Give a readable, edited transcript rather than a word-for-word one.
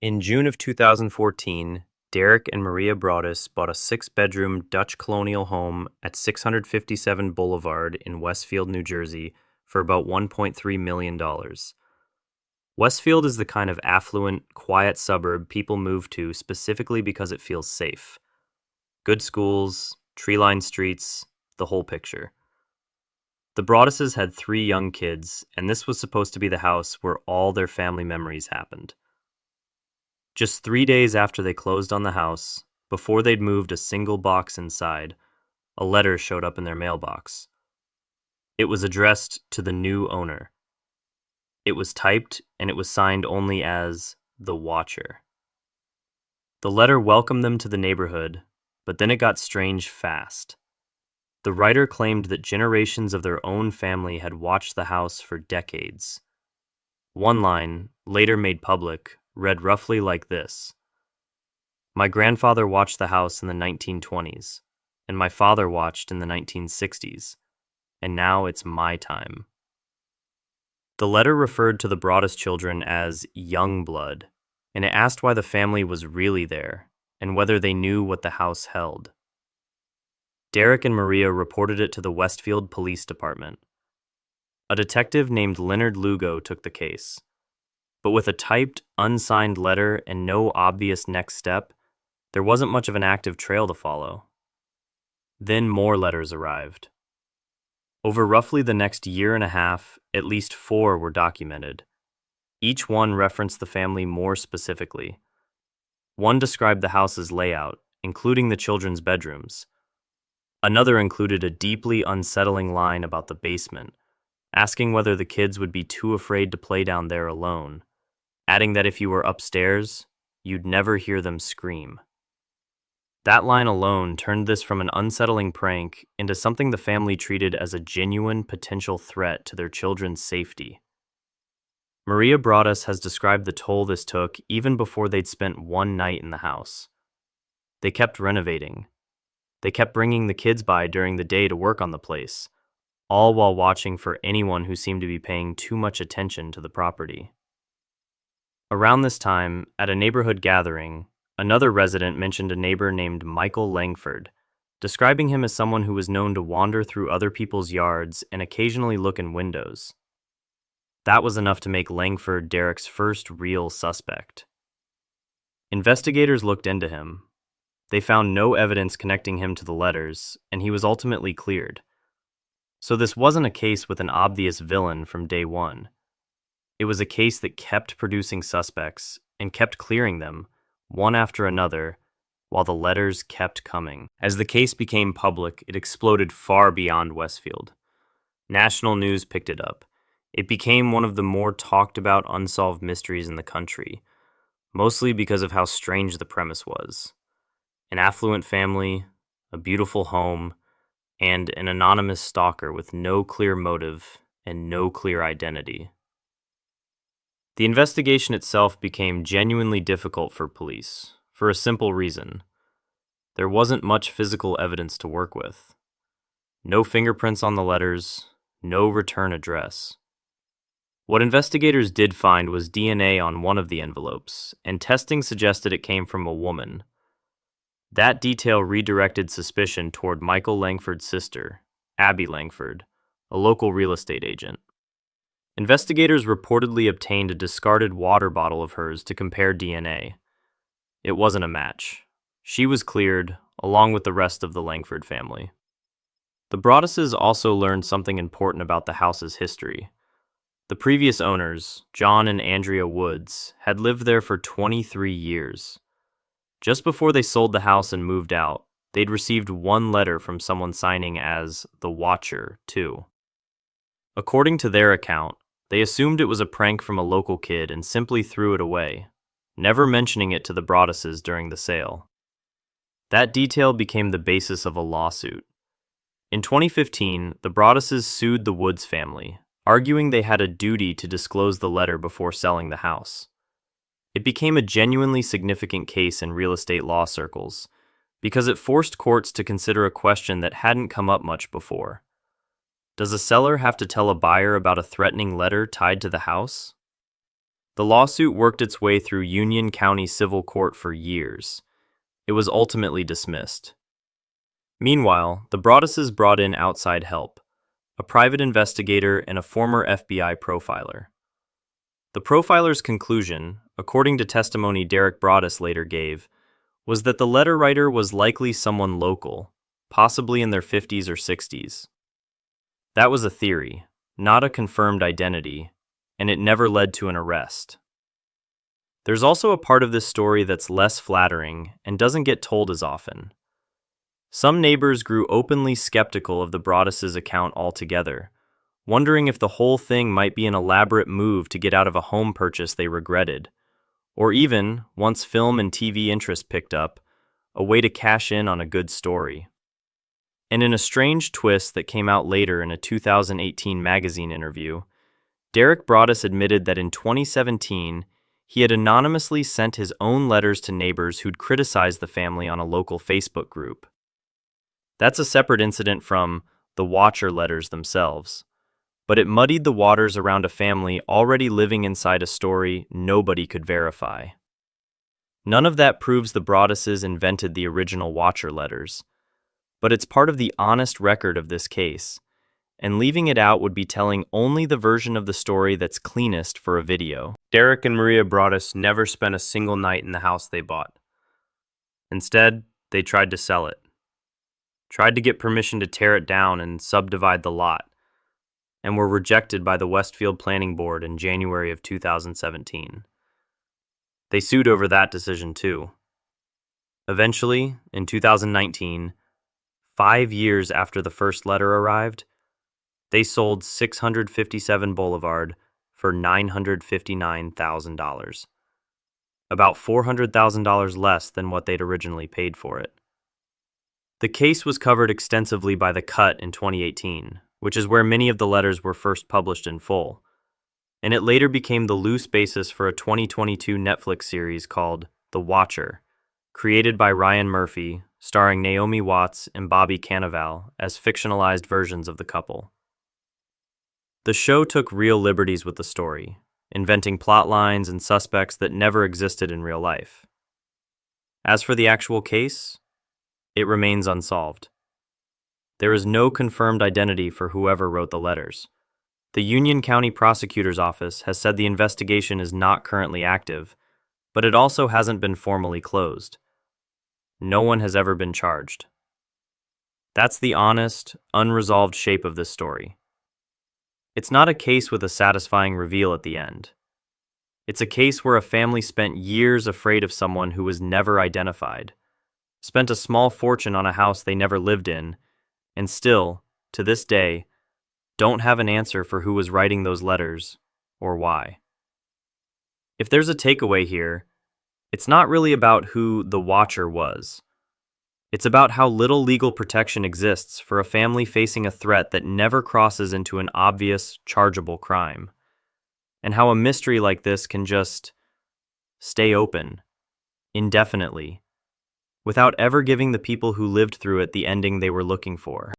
In June of 2014, Derek and Maria Broaddus bought a six-bedroom Dutch colonial home at 657 Boulevard in Westfield, New Jersey for about $1.3 million. Westfield is the kind of affluent, quiet suburb people move to specifically because it feels safe. Good schools, tree-lined streets, the whole picture. The Broadduses had three young kids, and this was supposed to be the house where all their family memories happened. Just 3 days after they closed on the house, before they'd moved a single box inside, a letter showed up in their mailbox. It was addressed to the new owner. It was typed, and it was signed only as The Watcher. The letter welcomed them to the neighborhood, but then it got strange fast. The writer claimed that generations of their own family had watched the house for decades. One line, later made public, read roughly like this: "My grandfather watched the house in the 1920s, and my father watched in the 1960s, and now it's my time." The letter referred to the Broaddus children as young blood, and it asked why the family was really there, and whether they knew what the house held. Derek and Maria reported it to the Westfield Police Department. A detective named Leonard Lugo took the case. But with a typed, unsigned letter and no obvious next step, there wasn't much of an active trail to follow. Then more letters arrived. Over roughly the next year and a half, at least 4 were documented. Each one referenced the family more specifically. One described the house's layout, including the children's bedrooms. Another included a deeply unsettling line about the basement, asking whether the kids would be too afraid to play down there alone, adding that if you were upstairs, you'd never hear them scream. That line alone turned this from an unsettling prank into something the family treated as a genuine potential threat to their children's safety. Maria Broaddus has described the toll this took even before they'd spent one night in the house. They kept renovating. They kept bringing the kids by during the day to work on the place, all while watching for anyone who seemed to be paying too much attention to the property. Around this time, at a neighborhood gathering, another resident mentioned a neighbor named Michael Langford, describing him as someone who was known to wander through other people's yards and occasionally look in windows. That was enough to make Langford Derek's first real suspect. Investigators looked into him. They found no evidence connecting him to the letters, and he was ultimately cleared. So this wasn't a case with an obvious villain from day one. It was a case that kept producing suspects and kept clearing them, one after another, while the letters kept coming. As the case became public, it exploded far beyond Westfield. National news picked it up. It became one of the more talked about unsolved mysteries in the country, mostly because of how strange the premise was. An affluent family, a beautiful home, and an anonymous stalker with no clear motive and no clear identity. The investigation itself became genuinely difficult for police, for a simple reason. There wasn't much physical evidence to work with. No fingerprints on the letters, no return address. What investigators did find was DNA on one of the envelopes, and testing suggested it came from a woman. That detail redirected suspicion toward Michael Langford's sister, Abby Langford, a local real estate agent. Investigators reportedly obtained a discarded water bottle of hers to compare DNA. It wasn't a match. She was cleared, along with the rest of the Langford family. The Broadduses also learned something important about the house's history. The previous owners, John and Andrea Woods, had lived there for 23 years. Just before they sold the house and moved out, they'd received one letter from someone signing as The Watcher, too. According to their account, they assumed it was a prank from a local kid and simply threw it away, never mentioning it to the Broadduses during the sale. That detail became the basis of a lawsuit. In 2015, the Broadduses sued the Woods family, arguing they had a duty to disclose the letter before selling the house. It became a genuinely significant case in real estate law circles, because it forced courts to consider a question that hadn't come up much before. Does a seller have to tell a buyer about a threatening letter tied to the house? The lawsuit worked its way through Union County Civil Court for years. It was ultimately dismissed. Meanwhile, the Broadduses brought in outside help, a private investigator and a former FBI profiler. The profiler's conclusion, according to testimony Derek Broaddus later gave, was that the letter writer was likely someone local, possibly in their 50s or 60s. That was a theory, not a confirmed identity, and it never led to an arrest. There's also a part of this story that's less flattering and doesn't get told as often. Some neighbors grew openly skeptical of the Broadduses' account altogether, wondering if the whole thing might be an elaborate move to get out of a home purchase they regretted, or even, once film and TV interest picked up, a way to cash in on a good story. And in a strange twist that came out later in a 2018 magazine interview, Derek Broaddus admitted that in 2017, he had anonymously sent his own letters to neighbors who'd criticized the family on a local Facebook group. That's a separate incident from the Watcher letters themselves, but it muddied the waters around a family already living inside a story nobody could verify. None of that proves the Broadduses invented the original Watcher letters, but it's part of the honest record of this case, and leaving it out would be telling only the version of the story that's cleanest for a video. Derek and Maria Broaddus never spent a single night in the house they bought. Instead, they tried to sell it. Tried to get permission to tear it down and subdivide the lot, and were rejected by the Westfield Planning Board in January of 2017. They sued over that decision too. Eventually, in 2019, 5 years after the first letter arrived, they sold 657 Boulevard for $959,000, about $400,000 less than what they'd originally paid for it. The case was covered extensively by The Cut in 2018, which is where many of the letters were first published in full, and it later became the loose basis for a 2022 Netflix series called The Watcher, created by Ryan Murphy, starring Naomi Watts and Bobby Cannavale as fictionalized versions of the couple. The show took real liberties with the story, inventing plot lines and suspects that never existed in real life. As for the actual case, it remains unsolved. There is no confirmed identity for whoever wrote the letters. The Union County Prosecutor's Office has said the investigation is not currently active, but it also hasn't been formally closed. No one has ever been charged. That's the honest, unresolved shape of this story. It's not a case with a satisfying reveal at the end. It's a case where a family spent years afraid of someone who was never identified, spent a small fortune on a house they never lived in, and still, to this day, don't have an answer for who was writing those letters or why. If there's a takeaway here, it's not really about who the Watcher was. It's about how little legal protection exists for a family facing a threat that never crosses into an obvious, chargeable crime, and how a mystery like this can just stay open, indefinitely, without ever giving the people who lived through it the ending they were looking for.